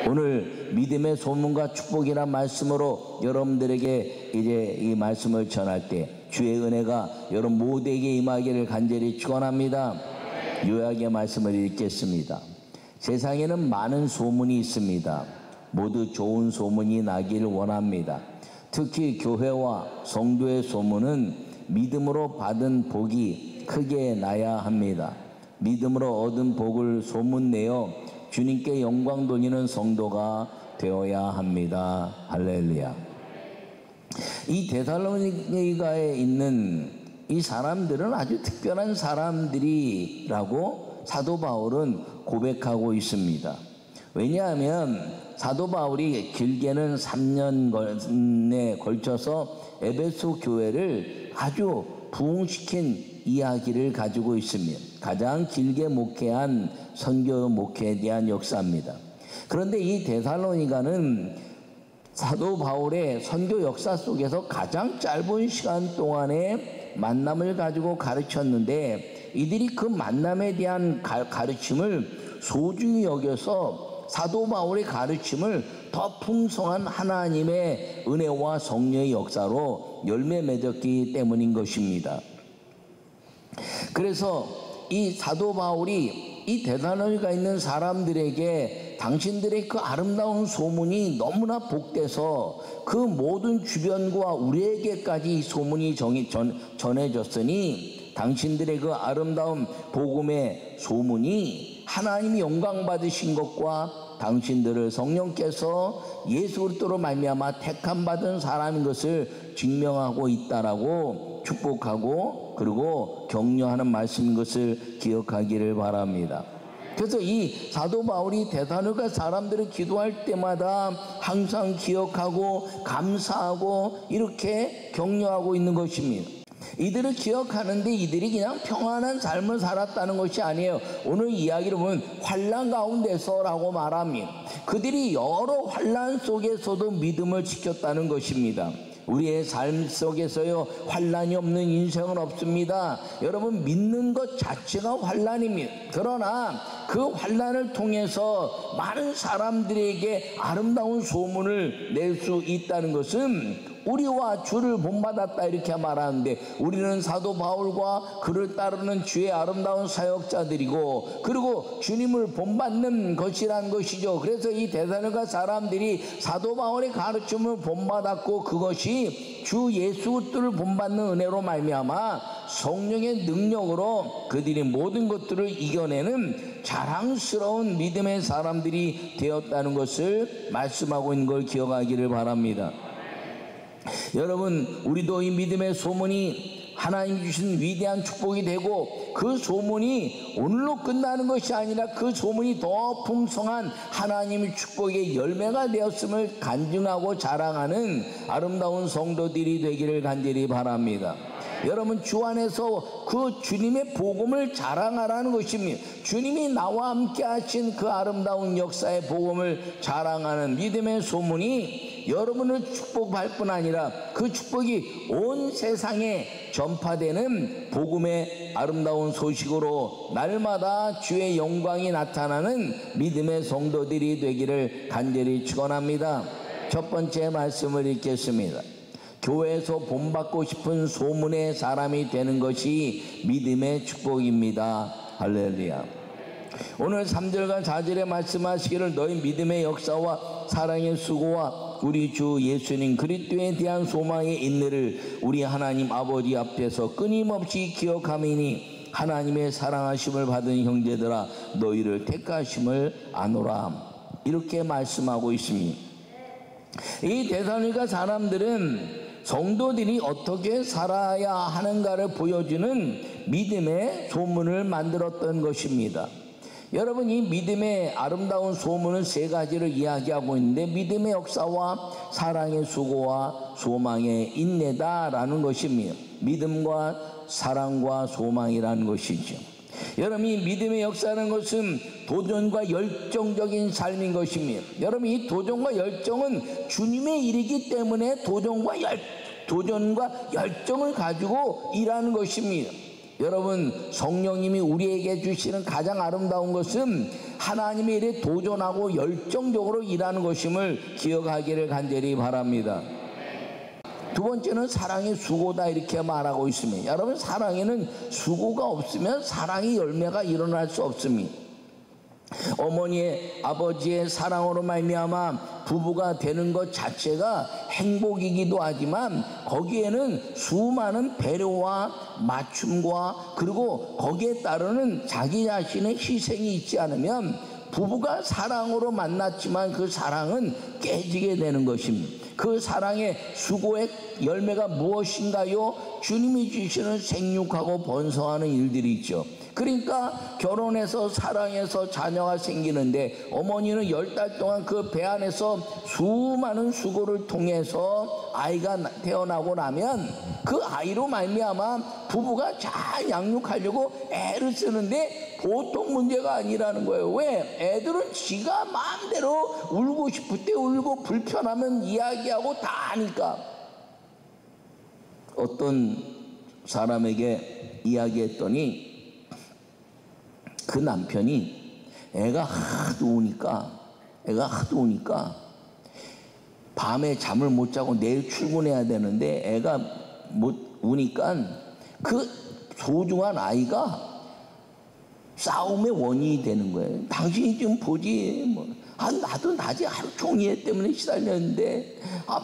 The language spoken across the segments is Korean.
오늘 믿음의 소문과 축복이란 말씀으로 여러분들에게 이제 이 말씀을 전할 때 주의 은혜가 여러분 모두에게 임하기를 간절히 축원합니다. 요약의 말씀을 읽겠습니다. 세상에는 많은 소문이 있습니다. 모두 좋은 소문이 나길 원합니다. 특히 교회와 성도의 소문은 믿음으로 받은 복이 크게 나야 합니다. 믿음으로 얻은 복을 소문내어 주님께 영광 돌리는 성도가 되어야 합니다. 할렐루야. 이 데살로니가에 있는 이 사람들은 아주 특별한 사람들이라고 사도 바울은 고백하고 있습니다. 왜냐하면 사도 바울이 길게는 3년에 걸쳐서 에베소 교회를 아주 부흥시킨 이야기를 가지고 있으며 가장 길게 목회한 선교 목회에 대한 역사입니다. 그런데 이 데살로니가는 사도 바울의 선교 역사 속에서 가장 짧은 시간 동안에 만남을 가지고 가르쳤는데 이들이 그 만남에 대한 가르침을 소중히 여겨서 사도 바울의 가르침을 더 풍성한 하나님의 은혜와 성령의 역사로 열매 맺었기 때문인 것입니다. 그래서 이 사도 바울이 이 데살로니가 있는 사람들에게 당신들의 그 아름다운 소문이 너무나 복돼서 그 모든 주변과 우리에게까지 이 소문이 전해졌으니 당신들의 그 아름다운 복음의 소문이 하나님이 영광 받으신 것과 당신들을 성령께서 예수 그리스도로 말미암아 택함 받은 사람인 것을 증명하고 있다라고 축복하고 그리고 격려하는 말씀인 것을 기억하기를 바랍니다. 그래서 이 사도 바울이 데살로니가 사람들을 기도할 때마다 항상 기억하고 감사하고 이렇게 격려하고 있는 것입니다. 이들을 기억하는데 이들이 그냥 평안한 삶을 살았다는 것이 아니에요. 오늘 이야기를 보면 환난 가운데서라고 말합니다. 그들이 여러 환난 속에서도 믿음을 지켰다는 것입니다. 우리의 삶 속에서요 환난이 없는 인생은 없습니다. 여러분 믿는 것 자체가 환난입니다. 그러나 그 환난을 통해서 많은 사람들에게 아름다운 소문을 낼 수 있다는 것은 우리와 주를 본받았다 이렇게 말하는데 우리는 사도 바울과 그를 따르는 주의 아름다운 사역자들이고 그리고 주님을 본받는 것이라는 것이죠. 그래서 이 데살로니가 사람들이 사도 바울의 가르침을 본받았고 그것이 주 예수 그리스도를 본받는 은혜로 말미암아 성령의 능력으로 그들이 모든 것들을 이겨내는 자랑스러운 믿음의 사람들이 되었다는 것을 말씀하고 있는 걸 기억하기를 바랍니다. 여러분 우리도 이 믿음의 소문이 하나님 주신 위대한 축복이 되고 그 소문이 오늘로 끝나는 것이 아니라 그 소문이 더 풍성한 하나님의 축복의 열매가 되었음을 간증하고 자랑하는 아름다운 성도들이 되기를 간절히 바랍니다. 여러분 주 안에서 그 주님의 복음을 자랑하라는 것입니다. 주님이 나와 함께 하신 그 아름다운 역사의 복음을 자랑하는 믿음의 소문이 여러분을 축복할 뿐 아니라 그 축복이 온 세상에 전파되는 복음의 아름다운 소식으로 날마다 주의 영광이 나타나는 믿음의 성도들이 되기를 간절히 축원합니다. 첫 번째 말씀을 읽겠습니다. 교회에서 본받고 싶은 소문의 사람이 되는 것이 믿음의 축복입니다. 할렐루야. 오늘 3절과 4절에 말씀하시기를 너희 믿음의 역사와 사랑의 수고와 우리 주 예수님 그리스도에 대한 소망의 인내를 우리 하나님 아버지 앞에서 끊임없이 기억하미니 하나님의 사랑하심을 받은 형제들아 너희를 택하심을 아노라 이렇게 말씀하고 있습니다. 이 데살로니가 사람들은 성도들이 어떻게 살아야 하는가를 보여주는 믿음의 소문을 만들었던 것입니다. 여러분 이 믿음의 아름다운 소문은 세 가지를 이야기하고 있는데 믿음의 역사와 사랑의 수고와 소망의 인내다라는 것입니다. 믿음과 사랑과 소망이라는 것이죠. 여러분 이 믿음의 역사라는 것은 도전과 열정적인 삶인 것입니다. 여러분 이 도전과 열정은 주님의 일이기 때문에 도전과 열정을 가지고 일하는 것입니다. 여러분, 성령님이 우리에게 주시는 가장 아름다운 것은 하나님의 일에 도전하고 열정적으로 일하는 것임을 기억하기를 간절히 바랍니다. 두 번째는 사랑의 수고다 이렇게 말하고 있습니다. 여러분, 사랑에는 수고가 없으면 사랑의 열매가 일어날 수 없습니다. 어머니의 아버지의 사랑으로 말미암아 부부가 되는 것 자체가 행복이기도 하지만 거기에는 수많은 배려와 맞춤과 그리고 거기에 따르는 자기 자신의 희생이 있지 않으면 부부가 사랑으로 만났지만 그 사랑은 깨지게 되는 것입니다. 그 사랑의 수고의 열매가 무엇인가요? 주님이 주시는 생육하고 번성하는 일들이 있죠. 그러니까 결혼해서 사랑해서 자녀가 생기는데 어머니는 10달 동안 그 배 안에서 수많은 수고를 통해서 아이가 태어나고 나면 그 아이로 말미암아 부부가 잘 양육하려고 애를 쓰는데 보통 문제가 아니라는 거예요. 왜? 애들은 지가 마음대로 울고 싶을 때 울고 불편하면 이야기하고 다 하니까. 어떤 사람에게 이야기했더니 그 남편이 애가 하도 우니까 밤에 잠을 못 자고 내일 출근해야 되는데 애가 못 우니까 그 소중한 아이가 싸움의 원인이 되는 거예요. 당신이 좀 보지 나도 낮에 하루 종일 애 때문에 시달렸는데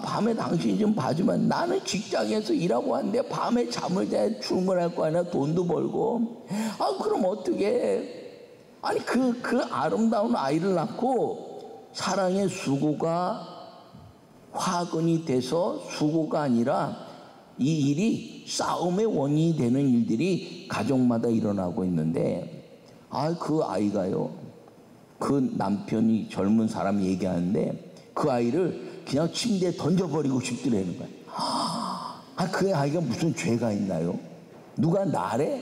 밤에 당신이 좀 봐주면 나는 직장에서 일하고 왔는데 밤에 잠을 자야 출근할 거 아니야. 돈도 벌고 그럼 어떻게 아니 그 아름다운 아이를 낳고 사랑의 수고가 화근이 돼서 수고가 아니라 이 일이 싸움의 원인이 되는 일들이 가족마다 일어나고 있는데 그 아이가요, 그 남편이 젊은 사람이 얘기하는데 그 아이를 그냥 침대에 던져버리고 싶더라는 거예요. 그 아이가 무슨 죄가 있나요? 누가 나래?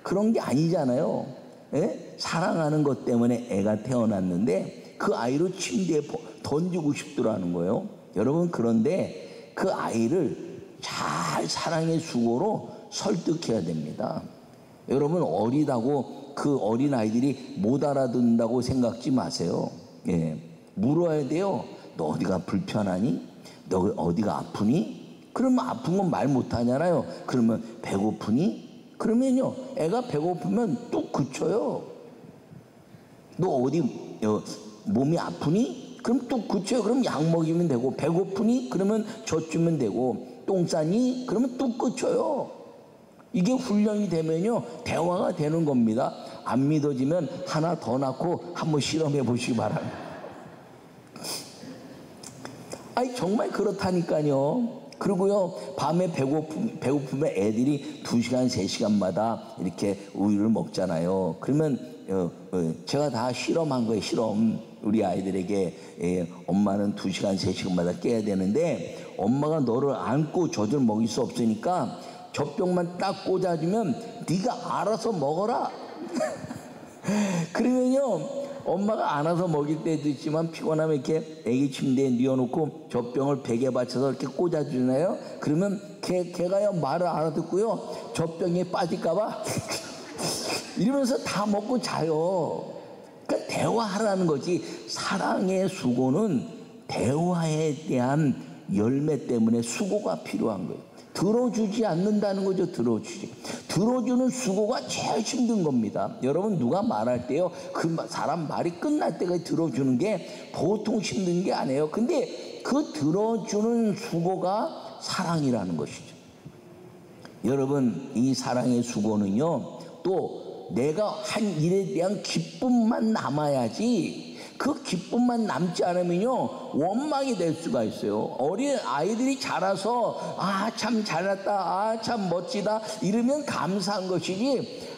그런 게 아니잖아요. 에? 사랑하는 것 때문에 애가 태어났는데 그 아이를 침대에 던지고 싶더라는 거예요. 여러분, 그런데 그 아이를 잘 사랑의 수고로 설득해야 됩니다. 여러분, 어리다고 그 어린 아이들이 못 알아듣는다고 생각지 마세요. 예, 물어야 돼요. 너 어디가 불편하니? 너 어디가 아프니? 그러면 아픈 건 말 못하잖아요. 그러면 배고프니? 그러면요, 애가 배고프면 뚝 그쳐요. 너 어디 몸이 아프니? 그럼 뚝 그쳐요. 그럼 약 먹이면 되고. 배고프니? 그러면 젖 주면 되고. 똥 싸니? 그러면 뚝 그쳐요. 이게 훈련이 되면요, 대화가 되는 겁니다. 안 믿어지면 하나 더 낳고 한번 실험해 보시기 바랍니다. 정말 그렇다니까요. 그리고요, 밤에 배고프면 애들이 2시간, 3시간마다 이렇게 우유를 먹잖아요. 그러면 제가 다 실험한 거예요, 실험. 우리 아이들에게 엄마는 2시간, 3시간마다 깨야 되는데 엄마가 너를 안고 젖을 먹일 수 없으니까 젖병만 딱 꽂아주면 네가 알아서 먹어라. 그러면요, 엄마가 안아서 먹일 때도 있지만 피곤하면 이렇게 애기 침대에 뉘어놓고 젖병을 베개 받쳐서 이렇게 꽂아주나요? 그러면 걔가요 말을 알아듣고요, 젖병에 빠질까봐 이러면서 다 먹고 자요. 그러니까 대화하라는 거지. 사랑의 수고는 대화에 대한 열매 때문에 수고가 필요한 거예요. 들어주지 않는다는 거죠. 들어주는 수고가 제일 힘든 겁니다. 여러분, 누가 말할 때요, 그 사람 말이 끝날 때까지 들어주는 게 보통 힘든 게 아니에요. 근데 그 들어주는 수고가 사랑이라는 것이죠. 여러분, 이 사랑의 수고는요, 또 내가 한 일에 대한 기쁨만 남아야지, 그 기쁨만 남지 않으면요, 원망이 될 수가 있어요. 어린 아이들이 자라서 참 잘났다, 참 멋지다 이러면 감사한 것이지,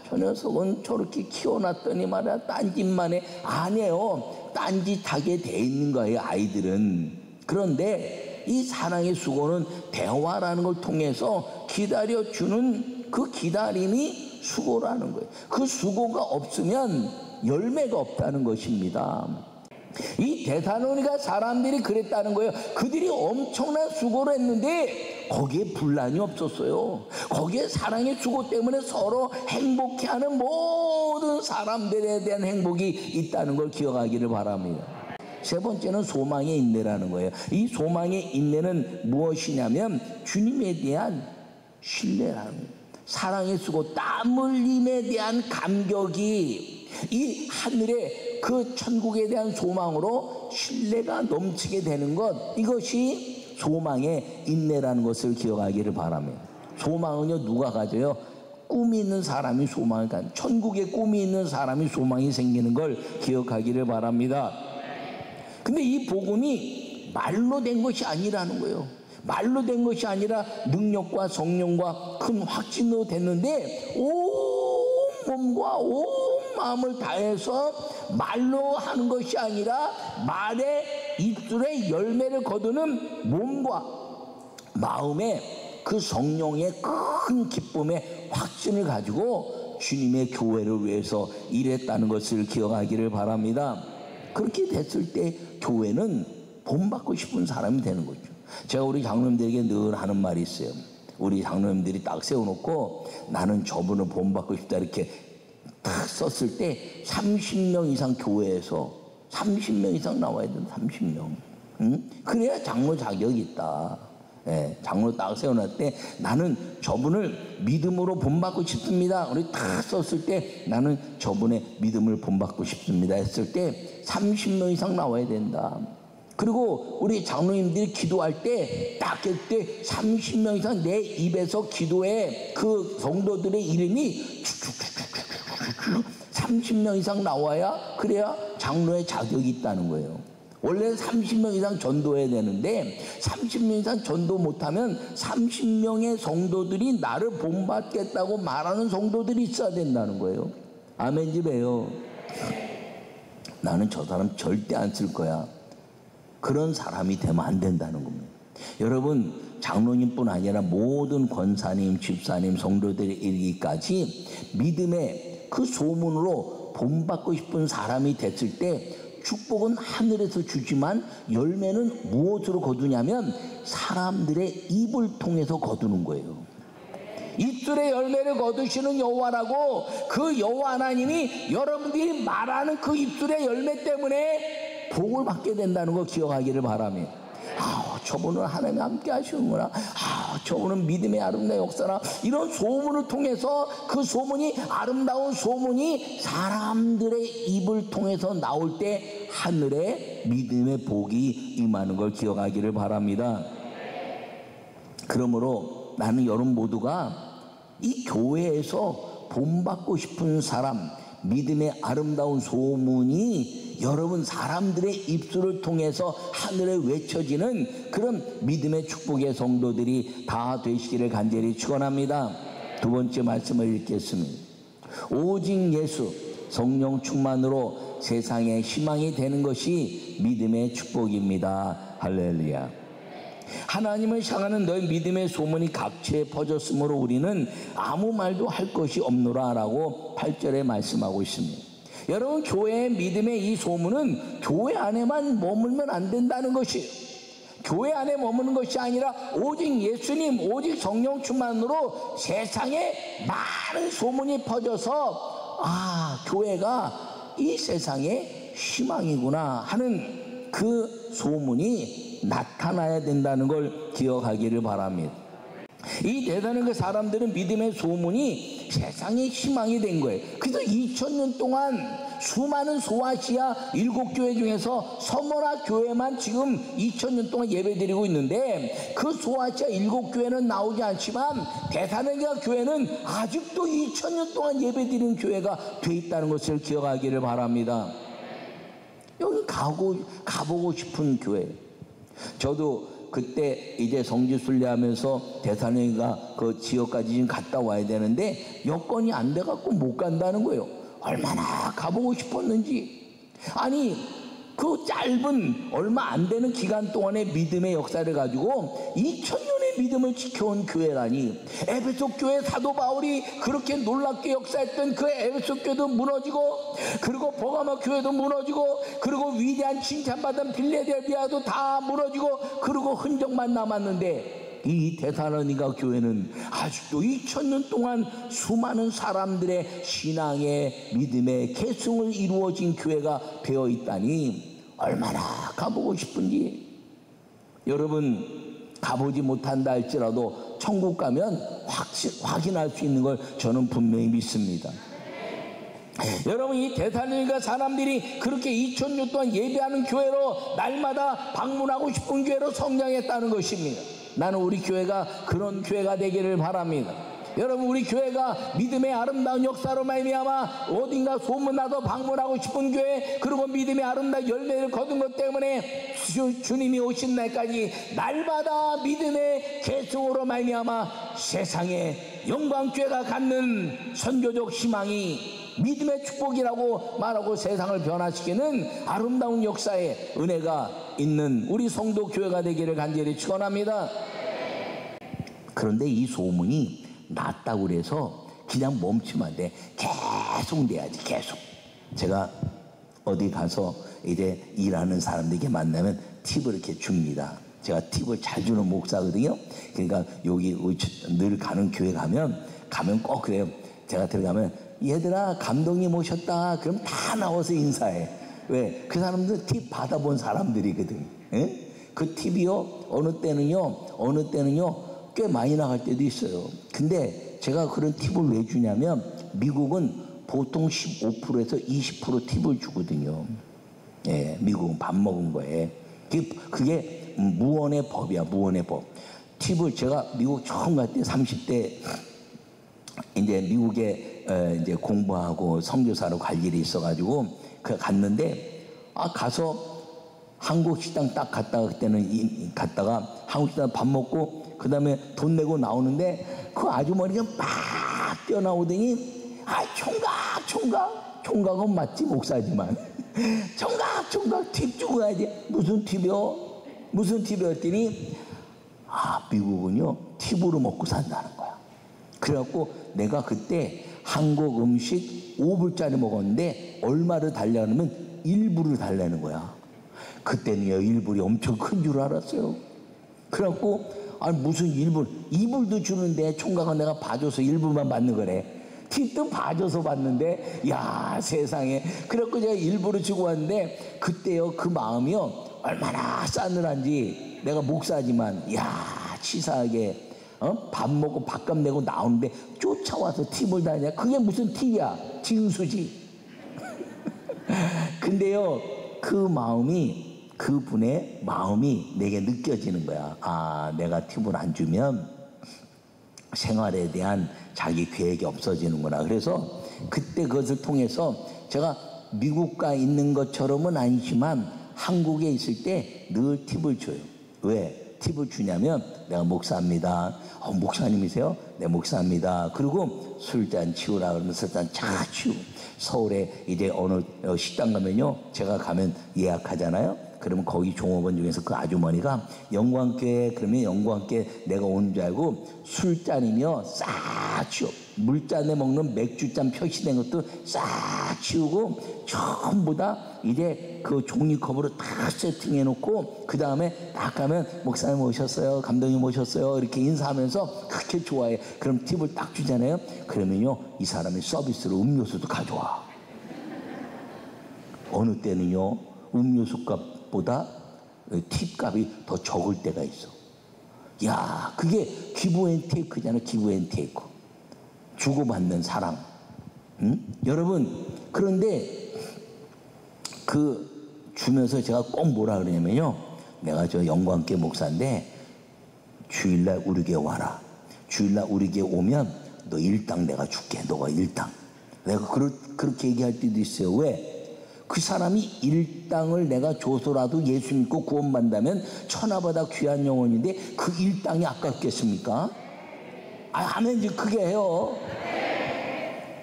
저 녀석은 저렇게 키워놨더니 말이야 딴짓만 해. 아니에요. 딴짓하게 돼 있는 거예요, 아이들은. 그런데 이 사랑의 수고는 대화라는 걸 통해서 기다려주는 그 기다림이 수고라는 거예요. 그 수고가 없으면 열매가 없다는 것입니다. 이 데살로니가 사람들이 그랬다는 거예요. 그들이 엄청난 수고를 했는데 거기에 분란이 없었어요. 거기에 사랑의 수고 때문에 서로 행복해하는 모든 사람들에 대한 행복이 있다는 걸 기억하기를 바랍니다. 세 번째는 소망의 인내라는 거예요. 이 소망의 인내는 무엇이냐면 주님에 대한 신뢰라는 거예요. 사랑의 수고, 땀 흘림에 대한 감격이 이 하늘의 그 천국에 대한 소망으로 신뢰가 넘치게 되는 것, 이것이 소망의 인내라는 것을 기억하기를 바랍니다. 소망은요, 누가 가져요? 꿈이 있는 사람이 소망을 가져. 천국에 꿈이 있는 사람이 소망이 생기는 걸 기억하기를 바랍니다. 근데 이 복음이 말로 된 것이 아니라는 거예요. 말로 된 것이 아니라 능력과 성령과 큰 확신으로 됐는데, 온 몸과 온 마음을 다해서 말로 하는 것이 아니라 말에 입술에 열매를 거두는 몸과 마음에 그 성령의 큰 기쁨의 확신을 가지고 주님의 교회를 위해서 일했다는 것을 기억하기를 바랍니다. 그렇게 됐을 때 교회는 본받고 싶은 사람이 되는 거죠. 제가 우리 장로님들에게 늘 하는 말이 있어요. 우리 장로님들이 딱 세워놓고 나는 저분을 본받고 싶다 이렇게 딱 썼을 때 30명 이상 교회에서 30명 이상 나와야 된다. 30명. 그래야 장로 자격이 있다. 예, 장로 딱 세워놨을 때 나는 저분을 믿음으로 본받고 싶습니다. 우리 딱 썼을 때 나는 저분의 믿음을 본받고 싶습니다 했을 때 30명 이상 나와야 된다. 그리고 우리 장로님들이 기도할 때 딱 그때 30명 이상 내 입에서 기도에 그 성도들의 이름이 30명 이상 나와야 그래야 장로의 자격이 있다는 거예요. 원래는 30명 이상 전도해야 되는데 30명 이상 전도 못하면 30명의 성도들이 나를 본받겠다고 말하는 성도들이 있어야 된다는 거예요. 아멘 집에요. 나는 저 사람 절대 안 쓸 거야. 그런 사람이 되면 안 된다는 겁니다. 여러분, 장로님뿐 아니라 모든 권사님, 집사님, 성도들에 이르기까지 믿음의 그 소문으로 본받고 싶은 사람이 됐을 때 축복은 하늘에서 주지만 열매는 무엇으로 거두냐면 사람들의 입을 통해서 거두는 거예요. 입술의 열매를 거두시는 여호와라고, 그 여호와 하나님이 여러분들이 말하는 그 입술의 열매 때문에 복을 받게 된다는 거 기억하기를 바랍니다. 저분은 하나님이 함께 하시는구나. 저분은 믿음의 아름다운 역사나 이런 소문을 통해서 그 소문이 아름다운 소문이 사람들의 입을 통해서 나올 때 하늘에 믿음의 복이 임하는 걸 기억하기를 바랍니다. 그러므로 나는 여러분 모두가 이 교회에서 본받고 싶은 사람, 믿음의 아름다운 소문이 여러분 사람들의 입술을 통해서 하늘에 외쳐지는 그런 믿음의 축복의 성도들이 다 되시기를 간절히 축원합니다. 두 번째 말씀을 읽겠습니다. 오직 예수 성령 충만으로 세상에 희망이 되는 것이 믿음의 축복입니다. 할렐루야. 하나님을 향하는 너희 믿음의 소문이 각처에 퍼졌으므로 우리는 아무 말도 할 것이 없노라 라고 8절에 말씀하고 있습니다. 여러분, 교회의 믿음의 이 소문은 교회 안에만 머물면 안 된다는 것이에요. 교회 안에 머무는 것이 아니라 오직 예수님, 오직 성령 충만으로 세상에 많은 소문이 퍼져서 교회가 이 세상의 희망이구나 하는 그 소문이 나타나야 된다는 걸 기억하기를 바랍니다. 이 대단한 그 사람들은 믿음의 소문이 세상의 희망이 된 거예요. 그래서 2000년 동안 수많은 소아시아 7교회 중에서 서머나 교회만 지금 2000년 동안 예배드리고 있는데 그 소아시아 7교회는 나오지 않지만 데살로니가 교회는 아직도 2000년 동안 예배드리는 교회가 돼 있다는 것을 기억하기를 바랍니다. 여기 가보고 싶은 교회. 저도 그때 이제 성지 순례하면서 데살로니가 그 지역까지 지금 갔다 와야 되는데 여건이 안 돼갖고 못 간다는 거예요. 얼마나 가보고 싶었는지. 아니 그 짧은 얼마 안 되는 기간 동안의 믿음의 역사를 가지고 2000년의 믿음을 지켜온 교회라니. 에베소 교회 사도 바울이 그렇게 놀랍게 역사했던 그 에베소 교회도 무너지고, 그리고 버가모 교회도 무너지고, 그리고 위대한 칭찬받은 빌레델비아도 다 무너지고, 그리고 흔적만 남았는데 이 데살로니가 교회는 아직도 2000년 동안 수많은 사람들의 신앙의 믿음의 계승을 이루어진 교회가 되어 있다니 얼마나 가보고 싶은지. 여러분, 가보지 못한다 할지라도 천국 가면 확인할 수 있는 걸 저는 분명히 믿습니다. 여러분, 이 데살로니가 사람들이 그렇게 2000년 동안 예배하는 교회로 날마다 방문하고 싶은 교회로 성장했다는 것입니다. 나는 우리 교회가 그런 교회가 되기를 바랍니다. 여러분, 우리 교회가 믿음의 아름다운 역사로 말미암아 어딘가 소문나서 방문하고 싶은 교회, 그리고 믿음의 아름다운 열매를 거둔 것 때문에 주님이 오신 날까지 날마다 믿음의 계승으로 말미암아 세상에 영광교회가 갖는 선교적 희망이 믿음의 축복이라고 말하고 세상을 변화시키는 아름다운 역사의 은혜가 있는 우리 성도 교회가 되기를 간절히 축원합니다. 그런데 이 소문이 났다고 그래서 그냥 멈추면 안 돼. 계속 돼야지, 계속. 제가 어디 가서 이제 일하는 사람들에게 만나면 팁을 이렇게 줍니다. 제가 팁을 잘 주는 목사거든요. 그러니까 여기 늘 가는 교회 가면 꼭 그래요. 제가 들어가면 얘들아 감독님 오셨다. 그럼 다 나와서 인사해. 왜? 그 사람들 팁 받아본 사람들이거든. 에? 그 팁이요 어느 때는요 꽤 많이 나갈 때도 있어요. 근데 제가 그런 팁을 왜 주냐면 미국은 보통 15%에서 20% 팁을 주거든요. 예, 미국은 밥 먹은 거에. 그게 무언의 법이야, 무언의 법. 팁을 제가 미국 처음 갈 때 30대 이제 미국에 이제 공부하고 선교사로 갈 일이 있어가지고 갔는데 가서 한국 식당 딱 갔다가 그때는 갔다가 한국 식당 밥 먹고 그 다음에 돈 내고 나오는데 그 아주머니가 막 뛰어나오더니 총각은 맞지 목사지만 총각 팁 주고 가야지. 무슨 팁이요? 했더니 미국은요 팁으로 먹고 산다는 거야. 그래갖고 내가 그때 한국 음식 5불짜리 먹었는데 얼마를 달라면 1불을 달라는 거야. 그때는요 1불이 엄청 큰 줄 알았어요. 그래갖고 무슨 1불 2불도 주는데 총각은 내가 봐줘서 1불만 받는 거래. 팁도 봐줘서 받는데 야 세상에. 그래갖고 제가 1불을 주고 왔는데 그때요 그 마음이요 얼마나 싸늘한지. 내가 목사지만 치사하게 밥 먹고 밥값 내고 나오는데 쫓아와서 팁을 다냐. 그게 무슨 팁이야, 징수지. 근데요 그분의 마음이 내게 느껴지는 거야. 내가 팁을 안 주면 생활에 대한 자기 계획이 없어지는구나. 그래서 그때 그것을 통해서 제가 미국 가 있는 것처럼은 아니지만 한국에 있을 때 늘 팁을 줘요. 왜 팁을 주냐면 내가 목사입니다. 목사님이세요? 네, 목사입니다. 그리고 술잔 치우라 그러면 술잔 차 치우고. 서울에 이제 어느 식당 가면요 제가 가면 예약하잖아요. 그러면 거기 종업원 중에서 그 아주머니가 영광교회 그러면 영광교회 내가 온 줄 알고 술잔이며 싹 치워. 물잔에 먹는 맥주잔 표시된 것도 싹 치우고 전부 다 이제 그 종이컵으로 다 세팅해 놓고 그 다음에 딱 가면 목사님 오셨어요, 감독님 오셨어요 이렇게 인사하면서 그렇게 좋아해. 그럼 팁을 딱 주잖아요. 그러면요 이 사람이 서비스로 음료수도 가져와. 어느 때는요 음료수 값보다 팁값이 더 적을 때가 있어. 야 그게 기브앤테이크잖아. 기브앤테이크. 주고받는 사랑. 여러분 그런데 그 주면서 제가 꼭 뭐라 그러냐면요 내가 저 영광교회 목사인데 주일날 우리 교회 와라. 주일날 우리 교회 오면 너 일당 내가 줄게. 너가 일당. 내가 그렇게 얘기할 때도 있어요. 왜? 그 사람이 일당을 내가 줘서라도 예수 믿고 구원받는다면 천하보다 귀한 영혼인데 그 일당이 아깝겠습니까? 하면 이제 그게 해요.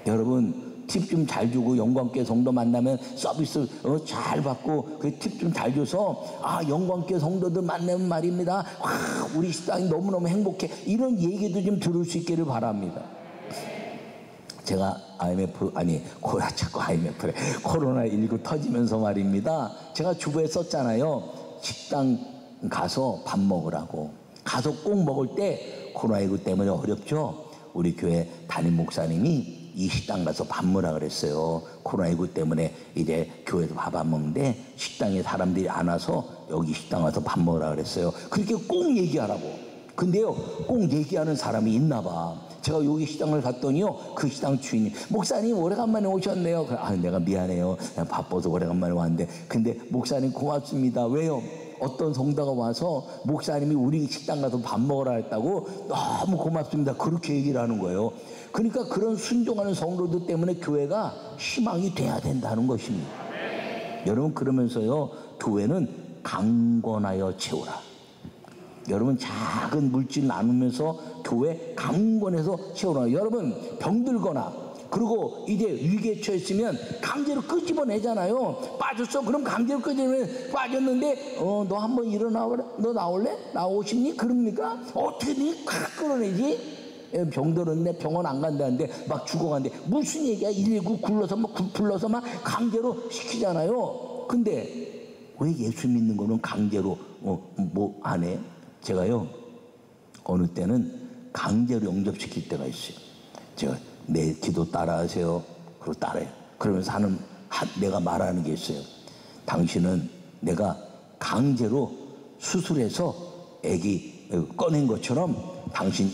여러분 팁 좀 잘 주고 영광교회 성도 만나면 서비스 잘 받고 그 팁 좀 잘 줘서 영광교회 성도들 만나면 말입니다. 우리 식당이 너무너무 행복해. 이런 얘기도 좀 들을 수 있기를 바랍니다. 제가 코로나19 터지면서 말입니다. 제가 주부에 썼잖아요. 식당 가서 밥 먹으라고. 가서 꼭 먹을 때 코로나19 때문에 어렵죠. 우리 교회 담임 목사님이 이 식당 가서 밥 먹으라 그랬어요. 코로나19 때문에 이제 교회에서 밥 안 먹는데 식당에 사람들이 안 와서 여기 식당 와서 밥 먹으라 그랬어요. 그렇게 꼭 얘기하라고. 근데요, 꼭 얘기하는 사람이 있나 봐. 제가 여기 식당을 갔더니요, 그 식당 주인이 목사님 오래간만에 오셨네요. 아, 내가 미안해요. 바빠서 오래간만에 왔는데. 근데 목사님 고맙습니다. 왜요? 어떤 성도가 와서 목사님이 우리 식당 가서 밥 먹으라 했다고 너무 고맙습니다. 그렇게 얘기를 하는 거예요. 그러니까 그런 순종하는 성도들 때문에 교회가 희망이 돼야 된다는 것입니다. 여러분, 그러면서요, 교회는 강건하여 채우라. 여러분, 작은 물질 나누면서 교회 강건해서 채우라. 여러분, 병들거나 그리고 이제 위기에 처했으면 강제로 끄집어내잖아요. 빠졌어? 그럼 강제로 끄집어내. 빠졌는데 너 한번 일어나볼래? 너 나올래? 나오십니? 그럽니까? 어떻게든 콱 끌어내지? 병들었네, 병원 안 간다는데 막 죽어간대. 무슨 얘기야? 119 불러서 막 강제로 시키잖아요. 근데 왜 예수 믿는 거는 강제로 뭐 안 해? 제가요, 어느 때는 강제로 영접시킬 때가 있어요. 제가 내 기도 따라하세요. 그리고 따라해요. 그러면서 내가 말하는 게 있어요. 당신은 내가 강제로 수술해서 애기 꺼낸 것처럼 당신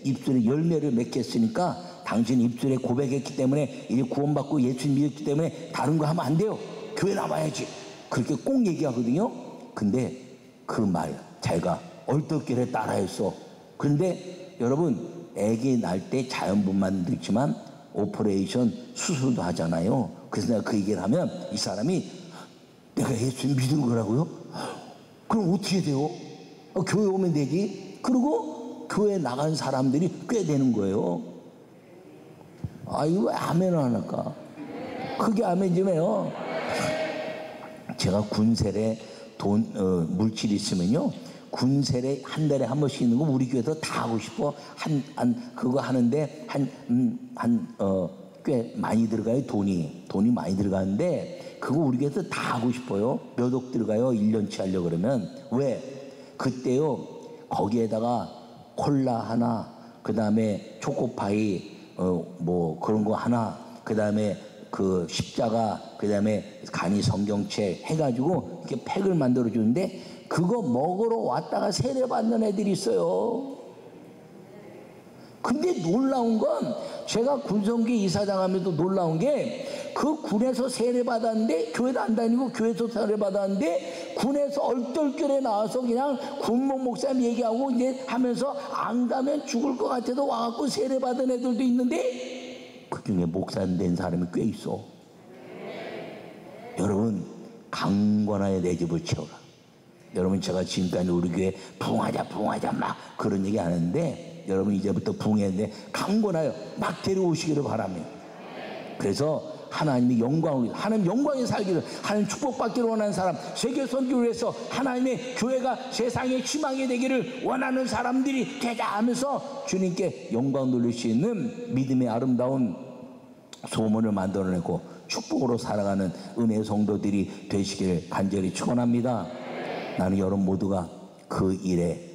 입술에 열매를 맺겠으니까 당신 입술에 고백했기 때문에 이제 구원받고 예수 믿었기 때문에 다른 거 하면 안 돼요. 교회 나와야지. 그렇게 꼭 얘기하거든요. 근데 그 말 자기가 얼떨결에 따라했어. 그런데 여러분, 애기 날 때 자연분만 넣지만 오퍼레이션 수술도 하잖아요. 그래서 내가 그 얘기를 하면 이 사람이 내가 예수 믿은 거라고요? 그럼 어떻게 돼요? 교회 오면 되지. 그리고 교회 나간 사람들이 꽤 되는 거예요. 아, 이거 왜 아멘을 안 할까? 크게 아멘 좀 해요. 제가 군세례 물질이 있으면요, 군세례 한 달에 한 번씩 있는 거 우리 교회에서 다 하고 싶어. 그거 하는데 꽤 많이 들어가요. 돈이 많이 들어가는데 그거 우리 교회에서 다 하고 싶어요. 몇 억 들어가요. 1년치 하려고 그러면. 왜? 그때요, 거기에다가 콜라 하나, 그 다음에 초코파이 뭐 그런 거 하나, 그 다음에 그 십자가, 그 다음에 간이 성경책 해가지고 이렇게 팩을 만들어 주는데 그거 먹으러 왔다가 세례 받는 애들이 있어요. 근데 놀라운 건 제가 군성기 이사장 하면서 놀라운 게 그 군에서 세례 받았는데 교회도 안 다니고 교회에서 세례 받았는데 군에서 얼떨결에 나와서 그냥 군목 목사님 얘기하고 이제 하면서 안 가면 죽을 것 같아도 와갖고 세례 받은 애들도 있는데 그 중에 목사님 된 사람이 꽤 있어. 여러분, 강권하여 내 집을 채워라. 여러분, 제가 지금까지 우리 교회 부흥하자 막 그런 얘기 하는데 여러분 이제부터 부흥했는데 강권하여 막 데려오시기를 바랍니다. 그래서 하나님의 영광을, 하나님 영광에 살기를, 하나님 축복받기를 원하는 사람, 세계 선교를 위해서 하나님의 교회가 세상의 희망이 되기를 원하는 사람들이 되자 하면서 주님께 영광 돌릴 수 있는 믿음의 아름다운 소문을 만들어내고 축복으로 살아가는 은혜의 성도들이 되시길 간절히 축원합니다. 나는 여러분 모두가 그 일의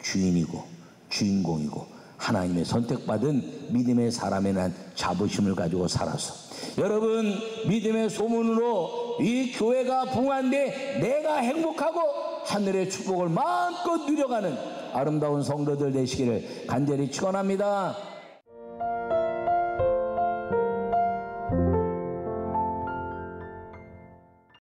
주인이고 주인공이고 하나님의 선택받은 믿음의 사람에 대한 자부심을 가지고 살아서 여러분 믿음의 소문으로 이 교회가 부흥한데 내가 행복하고 하늘의 축복을 마음껏 누려가는 아름다운 성도들 되시기를 간절히 축원합니다.